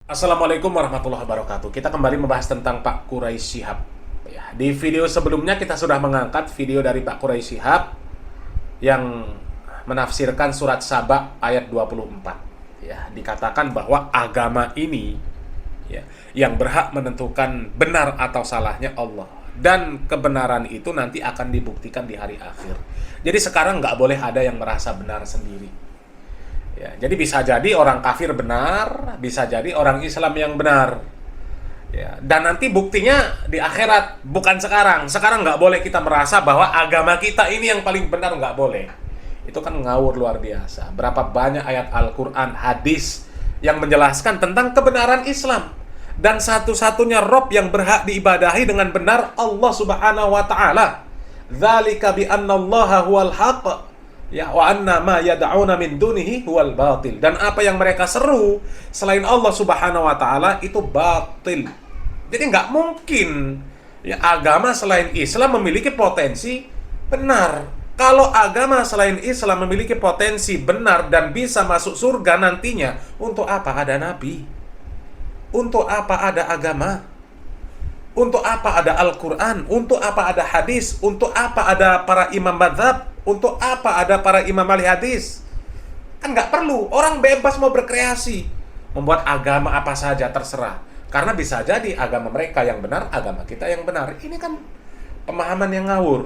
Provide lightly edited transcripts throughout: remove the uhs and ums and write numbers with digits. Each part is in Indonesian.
Assalamualaikum warahmatullahi wabarakatuh. Kita kembali membahas tentang Pak Quraisy Shihab. Ya, di video sebelumnya kita sudah mengangkat video dari Pak Quraisy Shihab yang menafsirkan surat Saba ayat 24. Ya, dikatakan bahwa agama ini ya, yang berhak menentukan benar atau salahnya Allah. Dan kebenaran itu nanti akan dibuktikan di hari akhir. Jadi sekarang nggak boleh ada yang merasa benar sendiri. Ya, jadi bisa jadi orang kafir benar, bisa jadi orang Islam yang benar. Ya, dan nanti buktinya di akhirat, bukan sekarang. Sekarang nggak boleh kita merasa bahwa agama kita ini yang paling benar, nggak boleh. Itu kan ngawur luar biasa. Berapa banyak ayat Al-Quran, hadis yang menjelaskan tentang kebenaran Islam. Dan satu-satunya Rob yang berhak diibadahi dengan benar Allah Subhanahu wa Ta'ala. Dzalika bi annallaha huwal haqq. Ya, wa anna ma yad'una min dunihi huwal batil. Dan apa yang mereka seru selain Allah Subhanahu wa Ta'ala itu batil. Jadi nggak mungkin ya, agama selain Islam memiliki potensi benar. Kalau agama selain Islam memiliki potensi benar dan bisa masuk surga nantinya, untuk apa ada nabi? Untuk apa ada agama? Untuk apa ada Al-Quran? Untuk apa ada hadis? Untuk apa ada para imam madzhab? Untuk apa ada para imam ahli hadis? Kan nggak perlu. Orang bebas mau berkreasi, membuat agama apa saja terserah. Karena bisa jadi agama mereka yang benar, agama kita yang benar. Ini kan pemahaman yang ngawur.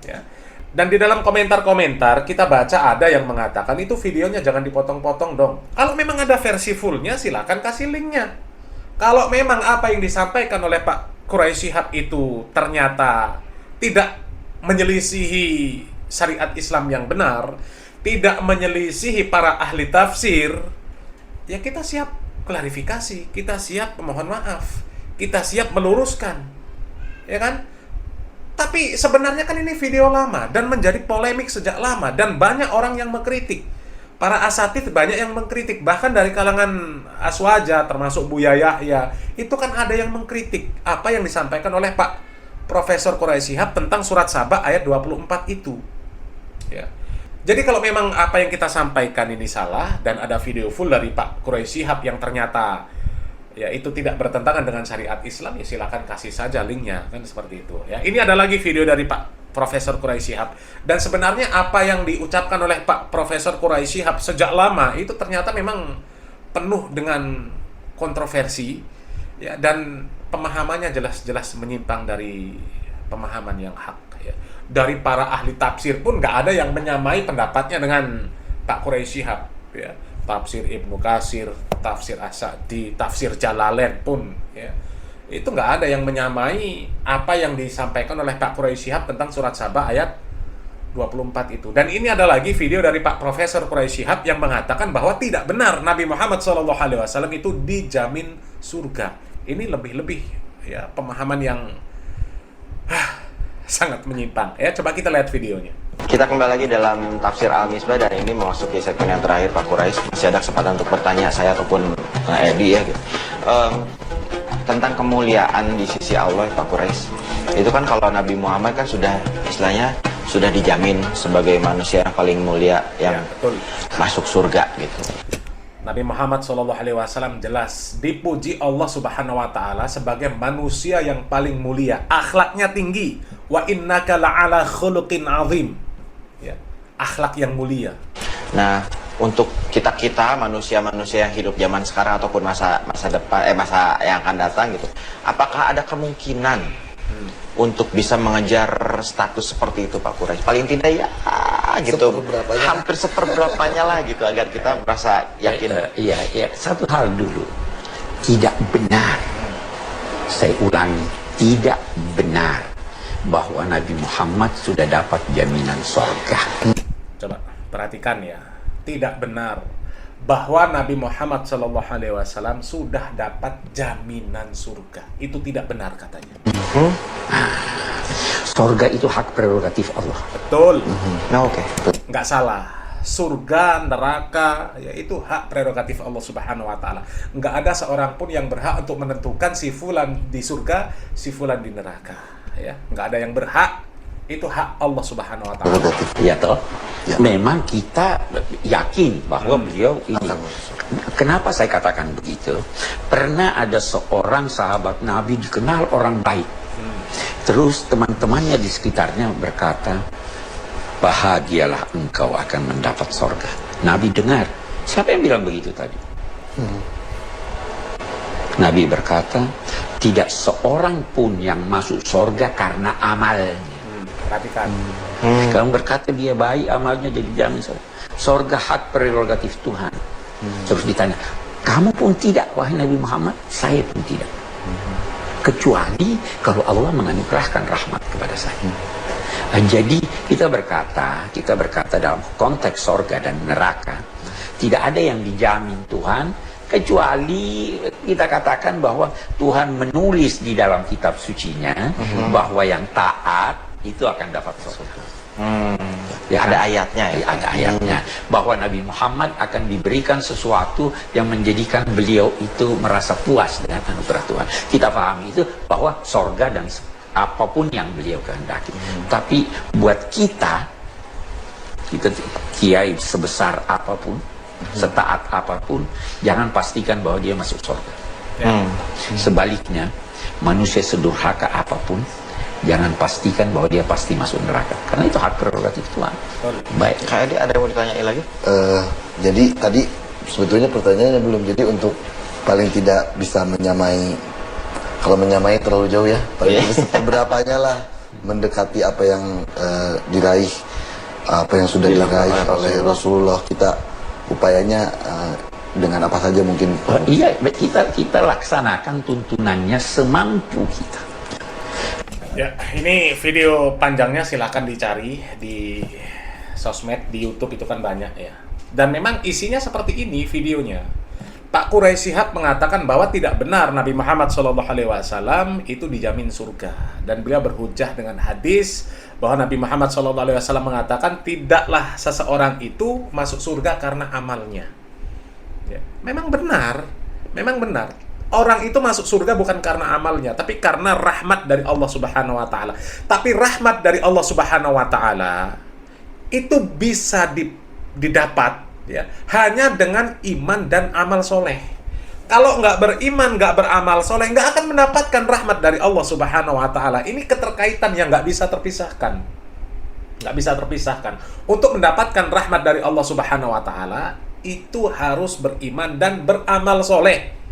Ya. Dan di dalam komentar-komentar kita baca ada yang mengatakan itu videonya jangan dipotong-potong dong. Kalau memang ada versi fullnya silakan kasih linknya. Kalau memang apa yang disampaikan oleh Pak Quraisy Shihab itu ternyata tidak menyelisihi syariat Islam yang benar, tidak menyelisihi para ahli tafsir, ya kita siap klarifikasi, kita siap memohon maaf, kita siap meluruskan, ya kan? Tapi sebenarnya kan ini video lama dan menjadi polemik sejak lama dan banyak orang yang mengkritik. Para asatidz banyak yang mengkritik, bahkan dari kalangan Aswaja termasuk Buya Yahya, itu kan ada yang mengkritik apa yang disampaikan oleh Pak Profesor Quraisy Shihab tentang surat Saba ayat 24 itu. Ya. Jadi kalau memang apa yang kita sampaikan ini salah dan ada video full dari Pak Quraisy Shihab yang ternyata ya itu tidak bertentangan dengan syariat Islam, ya silakan kasih saja linknya, kan seperti itu. Ya, ini ada lagi video dari Pak Profesor Quraisy Shihab, dan sebenarnya apa yang diucapkan oleh Pak Profesor Quraisy Shihab sejak lama itu ternyata memang penuh dengan kontroversi, ya, dan pemahamannya jelas-jelas menyimpang dari pemahaman yang hak. Ya. Dari para ahli tafsir pun nggak ada yang menyamai pendapatnya dengan Pak Quraisy Shihab. Ya. Tafsir Ibnu Katsir, tafsir As-Sa'di, tafsir Jalalain pun, ya, itu nggak ada yang menyamai apa yang disampaikan oleh Pak Quraisy Shihab tentang surat Saba ayat 24 itu. Dan ini ada lagi video dari Pak Profesor Quraisy Shihab yang mengatakan bahwa tidak benar Nabi Muhammad SAW itu dijamin surga. Ini lebih-lebih ya pemahaman yang sangat menyimpang. Ya, coba kita lihat videonya. Kita kembali lagi dalam tafsir Al-Misbah, dan ini memasuki segmen yang terakhir Pak Quraisy. Masih ada kesempatan untuk bertanya saya ataupun Edi ya gitu. Tentang kemuliaan di sisi Allah Pak Quraisy. Itu kan kalau Nabi Muhammad kan sudah istilahnya sudah dijamin sebagai manusia yang paling mulia yang Ya, betul. masuk surga gitu. Nabi Muhammad SAW jelas dipuji Allah Subhanahu wa Ta'ala sebagai manusia yang paling mulia, akhlaknya tinggi. Wa innaka la'ala khuluqin azim. Ya, akhlak yang mulia. Nah, untuk kita manusia-manusia yang hidup zaman sekarang ataupun masa depan masa yang akan datang gitu, apakah ada kemungkinan untuk bisa mengejar status seperti itu Pak Quraisy? Paling tidak ya gitu, hampir seperberapanya lah gitu, agar kita merasa yakin. Iya, satu hal dulu, tidak benar, saya ulangi, tidak benar bahwa Nabi Muhammad sudah dapat jaminan surga. Coba perhatikan ya, tidak benar bahwa Nabi Muhammad SAW sudah dapat jaminan surga. Itu tidak benar katanya. Surga itu hak prerogatif Allah. Betul. Nah, oke. Nggak salah. Surga, neraka, ya itu hak prerogatif Allah Subhanahu wa Ta'ala. Nggak ada seorang pun yang berhak untuk menentukan si fulan di surga, si fulan di neraka. Ya, nggak ada yang berhak Itu hak Allah Subhanahu wa taala. Ya toh. Ya. Memang kita yakin bahwa beliau ini. Kenapa saya katakan begitu? Pernah ada seorang sahabat Nabi dikenal orang baik. Terus teman-temannya di sekitarnya berkata, bahagialah engkau akan mendapat sorga. Nabi dengar. Siapa yang bilang begitu tadi? Nabi berkata, tidak seorang pun yang masuk sorga karena amalnya. Perhatikan. Kamu berkata dia baik, amalnya jadi jamin sorga. Sorga hak prerogatif Tuhan. Terus ditanya, kamu pun tidak, wahai Nabi Muhammad? Saya pun tidak. Kecuali kalau Allah menganugerahkan rahmat kepada saya. Jadi kita berkata dalam konteks sorga dan neraka, tidak ada yang dijamin Tuhan, kecuali kita katakan bahwa Tuhan menulis di dalam kitab sucinya bahwa yang taat itu akan dapat surga. Ya, Ada ayatnya ya. Ada ayatnya bahwa Nabi Muhammad akan diberikan sesuatu yang menjadikan beliau itu merasa puas dengan anugerah Tuhan. Kita pahami itu bahwa sorga dan apapun yang beliau kehendaki. Tapi buat kita kiai sebesar apapun, setaat apapun, jangan pastikan bahwa dia masuk surga. Sebaliknya, manusia sedurhaka apapun, jangan pastikan bahwa dia pasti masuk neraka, karena itu hak prerogatif Tuhan. Baik. Kak Edi, ada yang mau ditanyain lagi? Jadi tadi sebetulnya pertanyaannya belum. Jadi untuk paling tidak bisa menyamai, kalau menyamai terlalu jauh ya, paling tidak seberapanya lah mendekati apa yang diraih, apa yang sudah diraih oleh Rasulullah. Kita upayanya dengan apa saja mungkin. Iya, kita laksanakan tuntunannya semampu kita. Ya, ini video panjangnya silahkan dicari di sosmed, di YouTube itu kan banyak ya. Dan memang isinya seperti ini videonya. Pak Quraisy Shihab mengatakan bahwa tidak benar Nabi Muhammad SAW itu dijamin surga. Dan beliau berhujjah dengan hadis bahwa Nabi Muhammad SAW mengatakan tidaklah seseorang itu masuk surga karena amalnya. Ya, memang benar. Orang itu masuk surga bukan karena amalnya, tapi karena rahmat dari Allah Subhanahu wa taala. Tapi rahmat dari Allah Subhanahu wa taala itu bisa didapat ya hanya dengan iman dan amal soleh. Kalau nggak beriman, nggak beramal soleh, nggak akan mendapatkan rahmat dari Allah Subhanahu wa taala. Ini keterkaitan yang nggak bisa terpisahkan. Nggak bisa terpisahkan. Untuk mendapatkan rahmat dari Allah Subhanahu wa taala, itu harus beriman dan beramal soleh.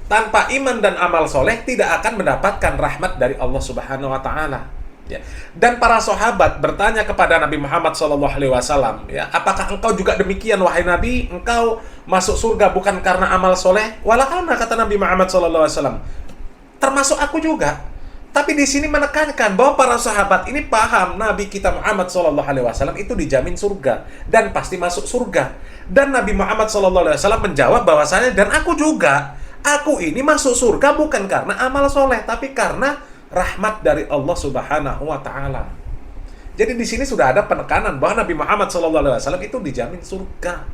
Tanpa iman dan amal soleh tidak akan mendapatkan rahmat dari Allah Subhanahu wa taala. Ya. Dan para sahabat bertanya kepada Nabi Muhammad SAW, ya, apakah engkau juga demikian wahai Nabi? Engkau masuk surga bukan karena amal soleh? Walakana, kata Nabi Muhammad SAW, termasuk aku juga. Tapi di sini menekankan bahwa para sahabat ini paham Nabi kita Muhammad SAW itu dijamin surga dan pasti masuk surga. Dan Nabi Muhammad SAW menjawab bahwasanya, dan aku juga. Aku ini masuk surga bukan karena amal soleh, tapi karena rahmat dari Allah Subhanahu wa taala. Jadi di sini sudah ada penekanan bahwa Nabi Muhammad SAW itu dijamin surga.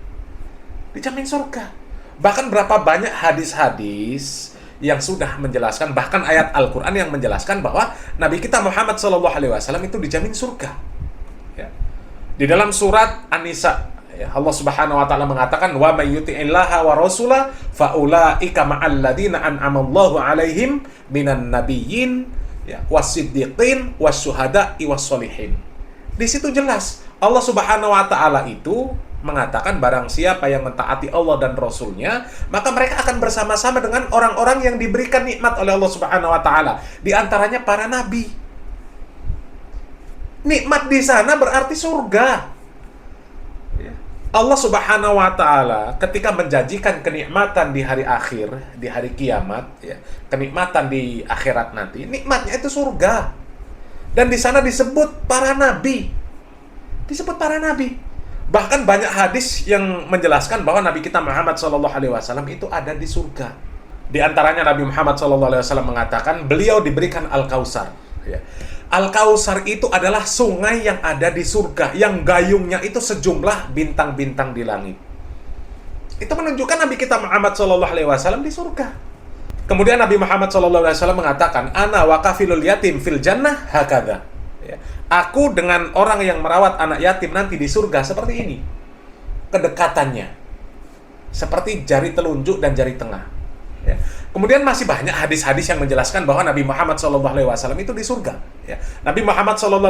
Dijamin surga. Bahkan berapa banyak hadis-hadis yang sudah menjelaskan, bahkan ayat Al-Quran yang menjelaskan bahwa Nabi kita Muhammad SAW itu dijamin surga. Ya. Di dalam surat An-Nisa, ya, Allah Subhanahu wa taala mengatakan, wa may yuti'illaha wa rasulah fa ulaika ma'al ladzina an'amallahu 'alaihim minan nabiyyin ya wasiddiqin wasyuhada'i wassolihin. Di situ jelas Allah Subhanahu wa taala itu mengatakan barang siapa yang mentaati Allah dan Rasulnya, maka mereka akan bersama-sama dengan orang-orang yang diberikan nikmat oleh Allah Subhanahu wa taala, di antaranya para nabi. Nikmat di sana berarti surga. Allah Subhanahu wa taala ketika menjanjikan kenikmatan di hari akhir, di hari kiamat, ya, kenikmatan di akhirat nanti, nikmatnya itu surga. Dan di sana disebut para nabi. Disebut para nabi. Bahkan banyak hadis yang menjelaskan bahwa Nabi kita Muhammad SAW itu ada di surga. Di antaranya Nabi Muhammad SAW mengatakan beliau diberikan Al-Kautsar, ya. Al-Kautsar itu adalah sungai yang ada di surga, yang gayungnya itu sejumlah bintang-bintang di langit. Itu menunjukkan Nabi kita Muhammad SAW di surga. Kemudian Nabi Muhammad SAW mengatakan, ana wa kafilul yatim fil jannah hakadha. Ya. Aku dengan orang yang merawat anak yatim nanti di surga seperti ini. Kedekatannya. Seperti jari telunjuk dan jari tengah. Ya. Kemudian masih banyak hadis-hadis yang menjelaskan bahwa Nabi Muhammad SAW itu di surga. Ya. Nabi Muhammad SAW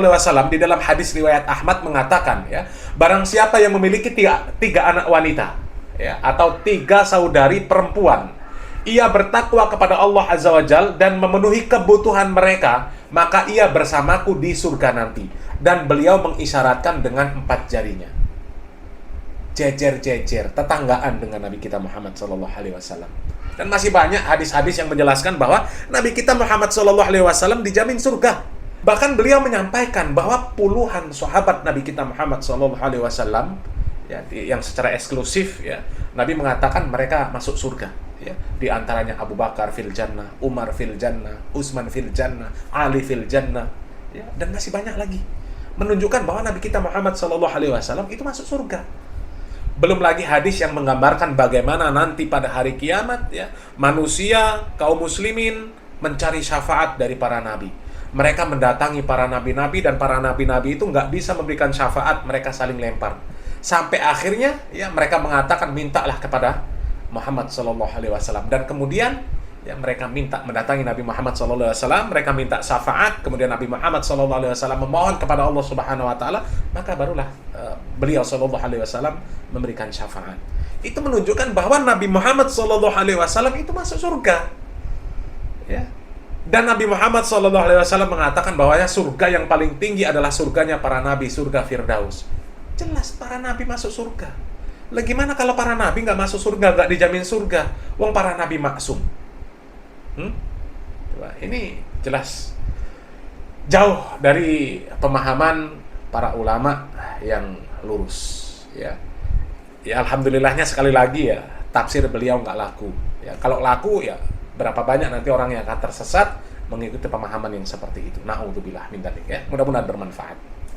di dalam hadis riwayat Ahmad mengatakan, ya, barang siapa yang memiliki tiga anak wanita, ya, atau 3 saudari perempuan, ia bertakwa kepada Allah Azza wa Jal dan memenuhi kebutuhan mereka, maka ia bersamaku di surga nanti. Dan beliau mengisyaratkan dengan 4 jarinya. Jejer-jejer, tetanggaan dengan Nabi kita Muhammad SAW. Dan masih banyak hadis-hadis yang menjelaskan bahwa Nabi kita Muhammad SAW dijamin surga. Bahkan beliau menyampaikan bahwa puluhan sahabat Nabi kita Muhammad SAW, ya, yang secara eksklusif, ya, Nabi mengatakan mereka masuk surga. Ya, di antaranya Abu Bakar fil jannah, Umar fil jannah, Utsman fil jannah, Ali fil jannah, ya, dan masih banyak lagi. Menunjukkan bahwa Nabi kita Muhammad SAW itu masuk surga. Belum lagi hadis yang menggambarkan bagaimana nanti pada hari kiamat, ya, manusia, kaum muslimin mencari syafaat dari para nabi. Mereka mendatangi para nabi-nabi dan para nabi-nabi itu nggak bisa memberikan syafaat, mereka saling lempar. Sampai akhirnya, ya, mereka mengatakan mintalah kepada Muhammad SAW. Dan kemudian, ya, mereka minta mendatangi Nabi Muhammad SAW, mereka minta syafaat, kemudian Nabi Muhammad SAW memohon kepada Allah Subhanahu Wa Taala, maka barulah beliau SAW memberikan syafaat. Itu menunjukkan bahwa Nabi Muhammad SAW itu masuk surga. Ya. Dan Nabi Muhammad SAW mengatakan bahwa surga yang paling tinggi adalah surganya para nabi, surga Firdaus. Jelas para nabi masuk surga. Lah gimana kalau para nabi nggak masuk surga, nggak dijamin surga? Wong para nabi maksum. Coba, ini jelas jauh dari pemahaman para ulama yang lurus. Ya, ya, alhamdulillahnya sekali lagi, ya, tafsir beliau nggak laku. Ya, kalau laku, ya berapa banyak nanti orang yang akan tersesat mengikuti pemahaman yang seperti itu. Na'udzubillah min dzalik, ya. Mudah-mudahan bermanfaat.